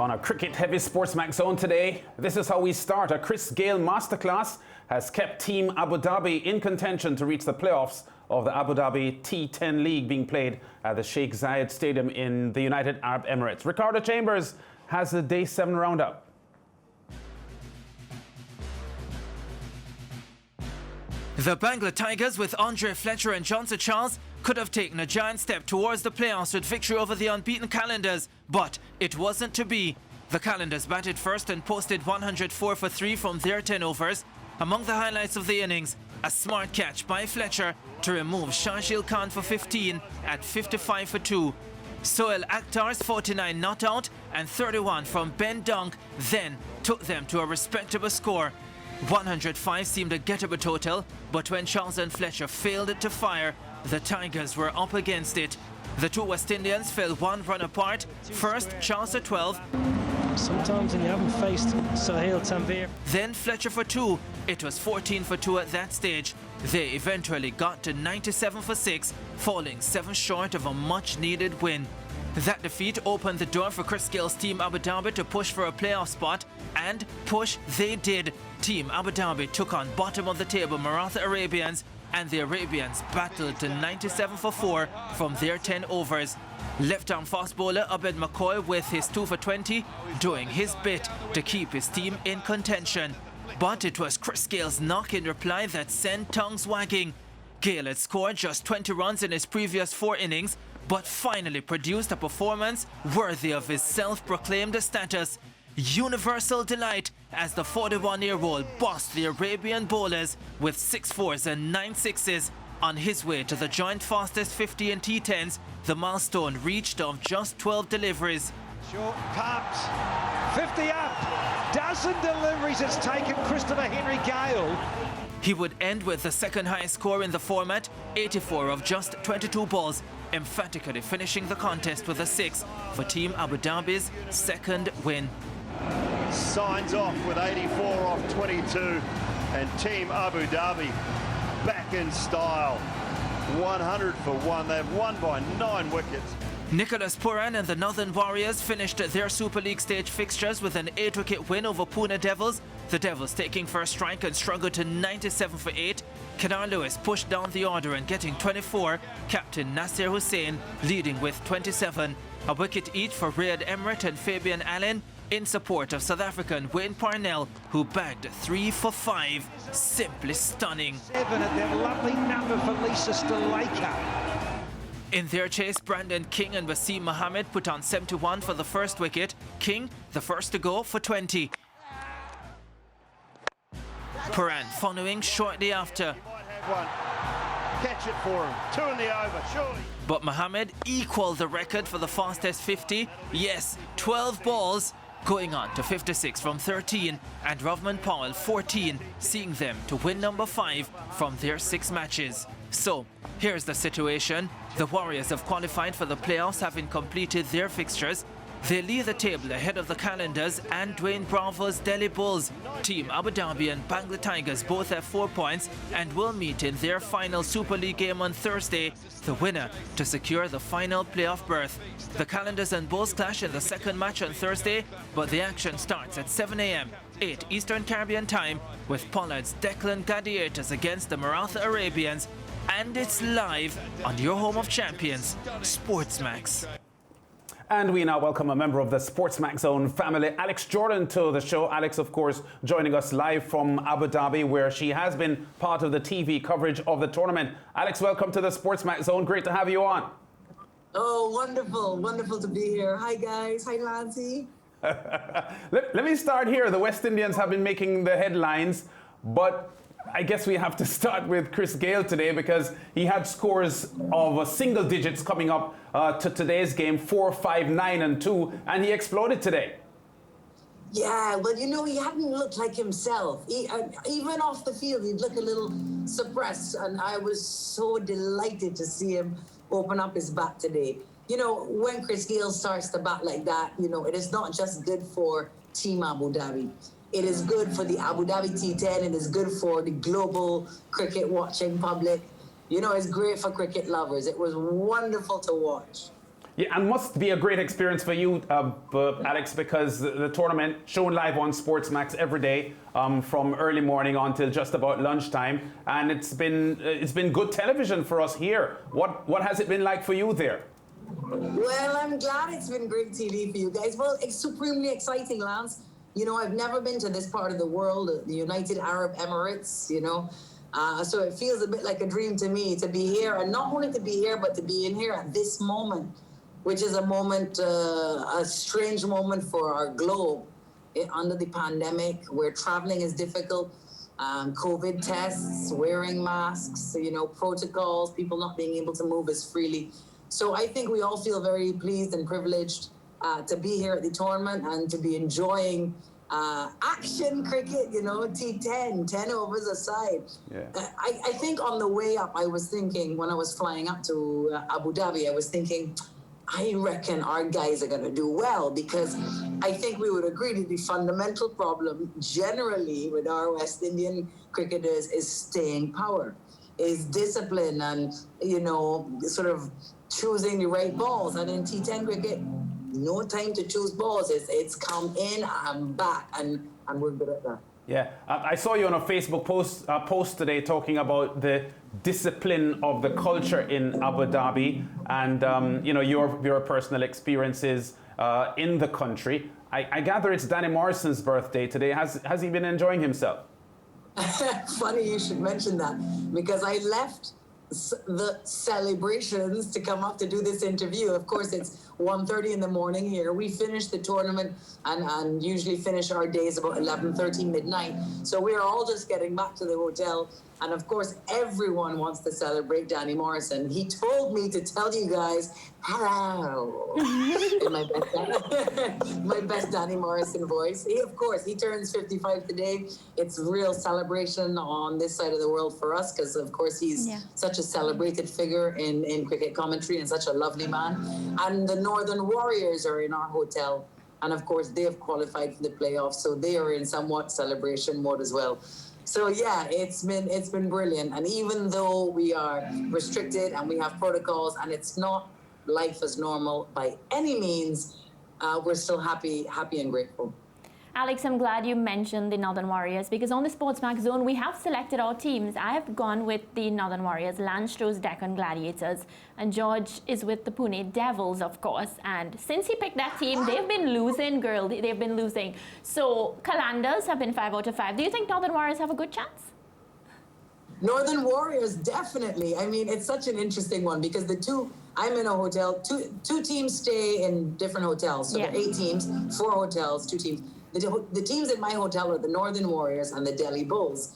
On a cricket-heavy SportsMax zone today, this is how we start. A Gayle masterclass has kept Team Abu Dhabi in contention to reach the playoffs of the Abu Dhabi T10 League being played at the Sheikh Zayed Stadium in the United Arab Emirates. Ricardo Chambers has the Day 7 roundup. The Bangla Tigers with Andre Fletcher and Johnson Charles could have taken a giant step towards the playoffs with victory over the unbeaten Calendars, but it wasn't to be. The Calendars batted first and posted 104 for 3 from their 10 overs. Among the highlights of the innings, a smart catch by Fletcher to remove Shashil Khan for 15 at 55 for 2. Sohail Akhtar's 49 not out and 31 from Ben Dunk then took them to a respectable score. 105 seemed a gettable total, but when Charles and Fletcher failed to fire, the Tigers were up against it. The two West Indians fell one run apart. First, Charles at 12. Sometimes when you haven't faced Sohail Tanvir. Then Fletcher for 2. It was 14 for 2 at that stage. They eventually got to 97 for 6, falling 7 short of a much-needed win. That defeat opened the door for Gayle's Team Abu Dhabi to push for a playoff spot, and push they did. Team Abu Dhabi took on bottom of the table Maratha Arabians, and the Arabians battled to 97 for 4 from their 10 overs. Left-arm fast bowler Abed McCoy with his 2 for 20 doing his bit to keep his team in contention. But it was Gayle's knock in reply that sent tongues wagging. Gayle had scored just 20 runs in his previous 4 innings, but finally produced a performance worthy of his self-proclaimed status. Universal delight as the 41-year-old bossed the Arabian bowlers with 6 fours and 9 sixes. On his way to the joint fastest 50 in T10s, the milestone reached of just 12 deliveries. Short pumped, 50 up, dozen deliveries it's taken Christopher Henry Gayle. He would end with the second highest score in the format, 84 of just 22 balls, emphatically finishing the contest with a 6 for Team Abu Dhabi's second win. Signs off with 84 off 22, and Team Abu Dhabi back in style. 100 for 1. They've won by 9 wickets. Nicholas Puran and the Northern Warriors finished their Super League stage fixtures with an 8-wicket win over Pune Devils. The Devils taking first strike and struggled to 97 for 8. Kenar Lewis pushed down the order and getting 24. Captain Nasir Hussain leading with 27. A wicket each for Riyad Emirates and Fabian Allen in support of South African Wayne Parnell, who bagged 3 for 5. Simply stunning. 7 at their lovely number for Lisa Stalaker. In their chase, Brandon King and Wasim Mohammed put on 71 for the first wicket. King, the first to go, for 20. Puran following shortly after. Catch it for him. 2 in the over, surely. But Mohammed equaled the record for the fastest 50. Yes, 12 balls, going on to 56 from 13, and Rovman Powell 14, seeing them to win number 5 from their 6 matches. So, here's the situation. The Warriors have qualified for the playoffs, having completed their fixtures. They lead the table ahead of the Calendars and Dwayne Bravo's Delhi Bulls. Team Abu Dhabi and Bangla Tigers both have 4 points and will meet in their final Super League game on Thursday, the winner to secure the final playoff berth. The Calendars and Bulls clash in the second match on Thursday, but the action starts at 7 a.m., 8 Eastern Caribbean time, with Pollard's Declan Gladiators against the Maratha Arabians, and it's live on your home of champions, SportsMax. And we now welcome a member of the SportsMax Zone family, Alex Jordan, to the show. Alex, of course, joining us live from Abu Dhabi, where she has been part of the TV coverage of the tournament. Alex, welcome to the SportsMax Zone. Great to have you on. Oh, wonderful. Wonderful to be here. Hi, guys. Hi, Lancy. Let me start here. The West Indians have been making the headlines, but I guess we have to start with Gayle today, because he had scores of single digits coming up to today's game, 4, 5, 9 and 2, and he exploded today. Yeah, well, you know, he hadn't looked like himself. Even off the field, he'd look a little suppressed, and I was so delighted to see him open up his bat today. You know, when Gayle starts to bat like that, you know, it is not just good for Team Abu Dhabi. It is good for the Abu Dhabi T10. It is good for the global cricket watching public. You know, it's great for cricket lovers. It was wonderful to watch. Yeah, and must be a great experience for you, Alex, because the tournament shown live on SportsMax every day from early morning until just about lunchtime, and it's been good television for us here. What has it been like for you there? Well, I'm glad it's been great TV for you guys. Well, it's supremely exciting, Lance. You know, I've never been to this part of the world, the United Arab Emirates, you know. So it feels a bit like a dream to me to be here, and not only to be here, but to be in here at this moment, which is a moment, a strange moment for our globe under the pandemic, where traveling is difficult, COVID tests, wearing masks, you know, protocols, people not being able to move as freely. So I think we all feel very pleased and privileged to be here at the tournament and to be enjoying action cricket, you know, T10, 10 overs aside. Yeah. I think on the way up, I was thinking, when I was flying up to Abu Dhabi, I was thinking, I reckon our guys are going to do well, because I think we would agree that the fundamental problem generally with our West Indian cricketers is staying power, is discipline and, you know, sort of choosing the right balls. And in T10 cricket, no time to choose balls. It's come in and back, and we're good at that. Yeah, I saw you on a Facebook post today talking about the discipline of the culture in Abu Dhabi, and you know, your personal experiences in the country. I gather it's Danny Morrison's birthday today. Has he been enjoying himself? Funny you should mention that, because I left the celebrations to come up to do this interview. Of course, it's 1:30 in the morning here. We finish the tournament and usually finish our days about 11:30 midnight. So we're all just getting back to the hotel. And of course, everyone wants to celebrate Danny Morrison. He told me to tell you guys, hello, in my best Danny Morrison voice. Of course, he turns 55 today. It's real celebration on this side of the world for us, because of course he's such a celebrated figure in cricket commentary and such a lovely man. And the Northern Warriors are in our hotel. And of course, they have qualified for the playoffs, so they are in somewhat celebration mode as well. So yeah, it's been brilliant. And even though we are restricted and we have protocols and it's not life as normal by any means, we're still happy and grateful. Alex, I'm glad you mentioned the Northern Warriors, because on the SportsMax zone, we have selected our teams. I have gone with the Northern Warriors, Lance chose Deccan Gladiators, and George is with the Pune Devils, of course. And since he picked that team, they've been losing, girl. They've been losing. So Kalandars have been 5 out of 5. Do you think Northern Warriors have a good chance? Northern Warriors, definitely. I mean, it's such an interesting one, because I'm in a hotel, two teams stay in different hotels. So there are 8 teams, 4 hotels, 2 teams. The teams in my hotel are the Northern Warriors and the Delhi Bulls.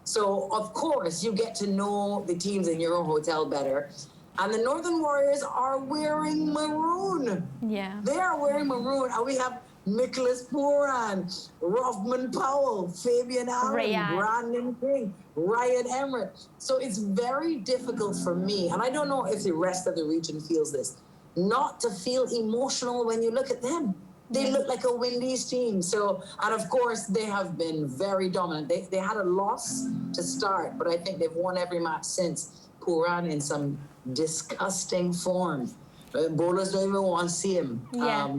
So, of course, you get to know the teams in your own hotel better. And the Northern Warriors are wearing maroon. Yeah. They are wearing maroon. And we have Nicholas Puran, Rothman Powell, Fabian Allen, Brandon King, Ryan Emmerich. So it's very difficult for me, and I don't know if the rest of the region feels this, not to feel emotional when you look at them. They look like a Windies team. So, and of course, they have been very dominant. They had a loss to start, but I think they've won every match since. Puran in some disgusting form. Bowlers don't even want to see him. Yeah.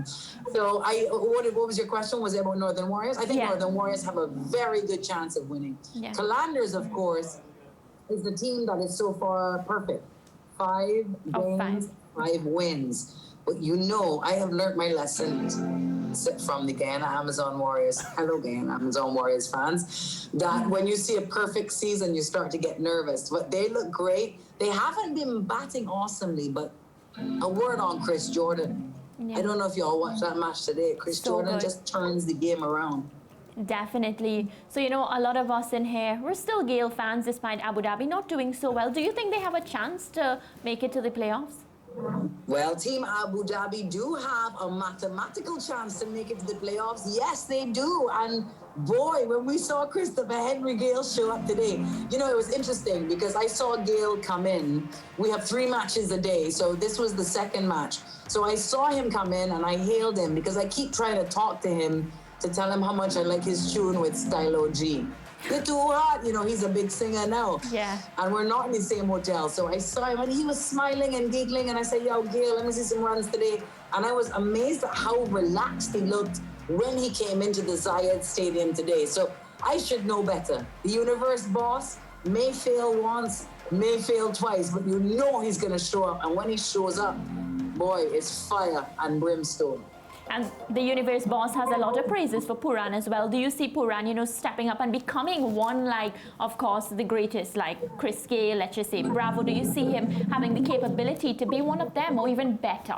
So, what was your question? Was it about Northern Warriors? I think Northern Warriors have a very good chance of winning. Yeah. Kalandars, of course, is the team that is so far perfect. 5 games, 5 wins. But you know, I have learned my lesson from the Guyana Amazon Warriors. Hello, Guyana Amazon Warriors fans. That when you see a perfect season, you start to get nervous. But they look great. They haven't been batting awesomely, but a word on Chris Jordan. I don't know if y'all watched that match today. Chris Jordan just turns the game around. Definitely. So, you know, a lot of us in here, we're still Gale fans despite Abu Dhabi not doing so well. Do you think they have a chance to make it to the playoffs? Well, Team Abu Dhabi do have a mathematical chance to make it to the playoffs. Yes, they do. And boy, when we saw Christopher Henry Gayle show up today, you know, it was interesting because I saw Gayle come in. We have 3 matches a day, so this was the 2nd match. So I saw him come in and I hailed him because I keep trying to talk to him to tell him how much I like his tune with Stylo G. They're too hot. You know, he's a big singer now. Yeah. And we're not in the same hotel. So I saw him and he was smiling and giggling. And I said, yo, Gayle, let me see some runs today. And I was amazed at how relaxed he looked when he came into the Zayed Stadium today. So I should know better. The universe boss may fail once, may fail twice, but you know he's going to show up. And when he shows up, boy, it's fire and brimstone. And the universe boss has a lot of praises for Puran as well. Do you see Puran, you know, stepping up and becoming one like, of course, the greatest, like Chris Gayle, let's just say, Bravo? Do you see him having the capability to be one of them or even better?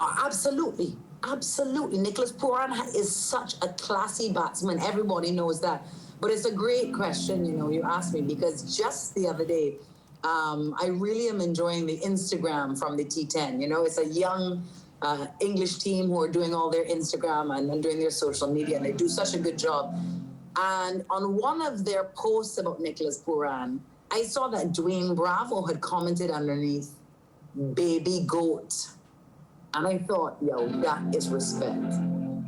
Absolutely. Absolutely. Nicholas Puran is such a classy batsman. Everybody knows that. But it's a great question, you know, you asked me, because just the other day, I really am enjoying the Instagram from the T10. You know, it's a young English team who are doing all their Instagram and doing their social media, and they do such a good job. And on one of their posts about Nicholas Puran, I saw that Dwayne Bravo had commented underneath, baby goat. And I thought, yo, that is respect.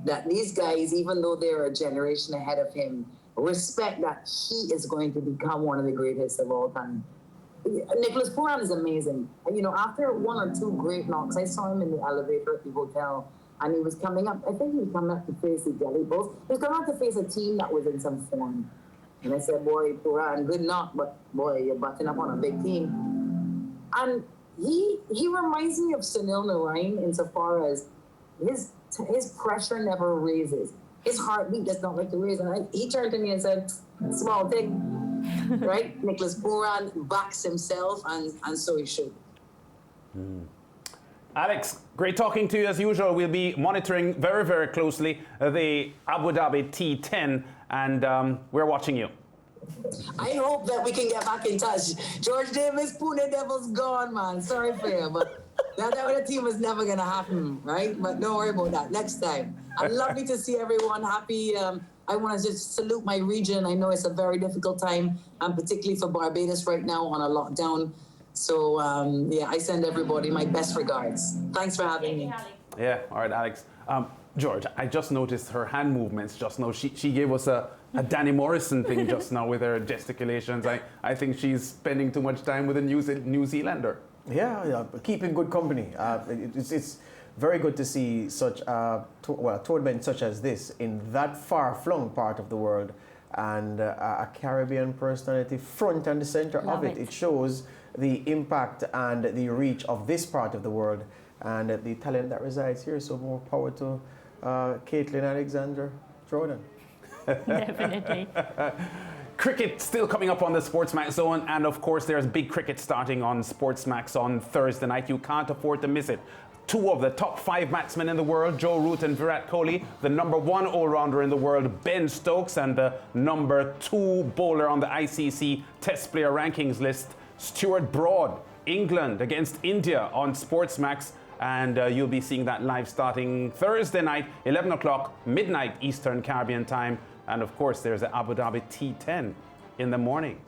That these guys, even though they're a generation ahead of him, respect that he is going to become one of the greatest of all time. Nicholas Puran is amazing. You know, after one or two great knocks, I saw him in the elevator at the hotel, and he was coming up. I think he was coming up to face the Delhi Bulls. He was coming up to face a team that was in some form. And I said, boy, Puran, good knock, but boy, you're butting up on a big team. And he reminds me of Sunil Narain insofar as his pressure never raises. His heartbeat does not like to raise. And he turned to me and said, small thing. Right? Nicholas Puran backs himself, and so he should. Alex, great talking to you as usual. We'll be monitoring very, very closely the Abu Dhabi T10, and we're watching you. I hope that we can get back in touch. George Davis, Pune Devils gone, man. Sorry for you, but that other team is never going to happen, right? But don't worry about that. Next time. I'm lovely to see everyone happy. I want to just salute my region. I know it's a very difficult time, and particularly for Barbados right now on a lockdown. So, yeah, I send everybody my best regards. Thanks for having me. Yeah, all right, Alex. George, I just noticed her hand movements just now. She gave us a Danny Morrison thing just now with her gesticulations. I think she's spending too much time with a New Zealander. Yeah, keeping good company. It's very good to see such a tournament such as this in that far-flung part of the world, and a Caribbean personality front and the center of it. It shows the impact and the reach of this part of the world and the talent that resides here. So more power to Caitlin Alexander Jordan. Definitely. Cricket still coming up on the SportsMax zone, and of course there's big cricket starting on SportsMax on Thursday night. You can't afford to miss it. Two of the top 5 batsmen in the world, Joe Root and Virat Kohli, the number 1 all-rounder in the world, Ben Stokes, and the number 2 bowler on the ICC Test Player Rankings list, Stuart Broad. England against India on SportsMax, and you'll be seeing that live starting Thursday night, 11 o'clock, midnight Eastern Caribbean time. And of course, there's the Abu Dhabi T10 in the morning.